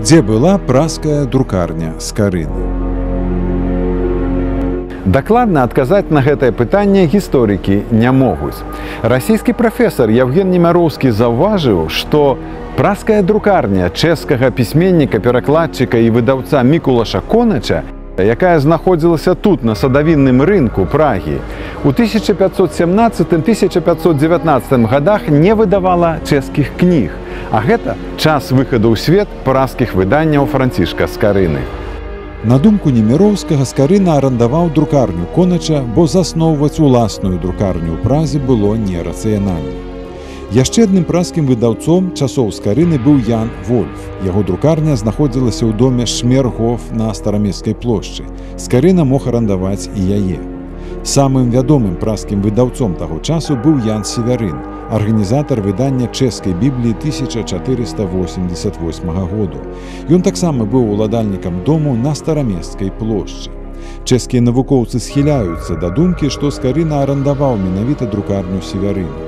Дзе была праская друкарня Скарыны? Дакладна адказаць на гэтае пытанне гісторыкі не могуць. Расійскі прафесар Евген Немяроўскі заўважыў, што праская друкарня чэшскага пісьменніка, перакладчыка і выдаўца Мікулаша Конача, якая знаходзілася тут, на садавінным рынку Прагі, у 1517-1519 гадах не выдавала чэшскіх кніг, а гэта час выхаду ў свет праскіх выданняў Францішка Скарыны. На думку Немяроўскага, Скарына арандаваў друкарню Конача, бо засноўваць уласную друкарню ў Празе было нерацыянальна. Яшчэ адным праскім выдаўцом часоў Скарыны быў Ян Вольф. Яго друкарня знаходзілася ў доме Шмергоф на Старамесцкай плошчы. Скарына мог арандаваць і яе. Самым вядомым праскім выдаўцом таго часу быў Ян Севярын, арганізатар выдання чэшскай Бібліі 1488 году. Ён таксама быў уладальнікам дому на Старамесцкай плошчы. Чэшскія навукоўцы схіляюцца да думкі, што Скарына арандаваў менавіта друкарню Севярына.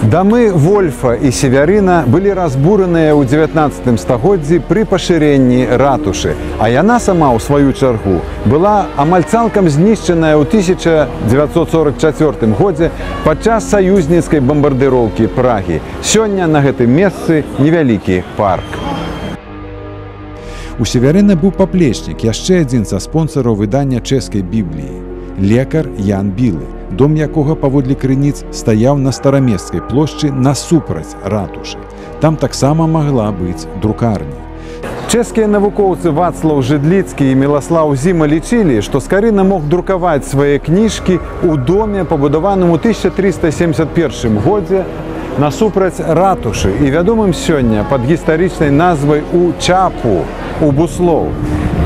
Дамы Вольфа і Севярына былі разбураныя ў 19 стагоддзі пры пашырэнні ратушы, а яна сама, ў сваю чаргу, была амаль цалкам знішчаная ў 1944 годзе падчас саюзніцкай бамбардыроўкі Прагі. Сёння на гэтым месцы невялікі парк. У Севярына быў паплечнік, яшчэ адзін са спонсараў выдання чэшскай Бібліі, лекар Ян Білы, дом якога, паводле крыніц, стаяў на Старамесцкай плошчы насупраць ратушы. Там таксама магла быць друкарня. Чэшскія навукоўцы Вацлаў Жыдліцкі і Міласлаў Зіма лічылі, што Скарына мог друкаваць свае кніжкі ў доме, пабудаваным у 1371 годзе насупраць ратушы і вядомым сёння пад гістарычнай назвай у Чапу, у Буслоў.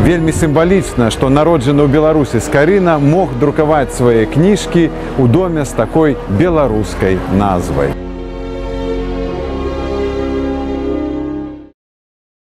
Вельмі сімвалічна, што народжаны ў Беларусі Скарына мог друкаваць свае кніжкі ў доме з такой беларускай назвай.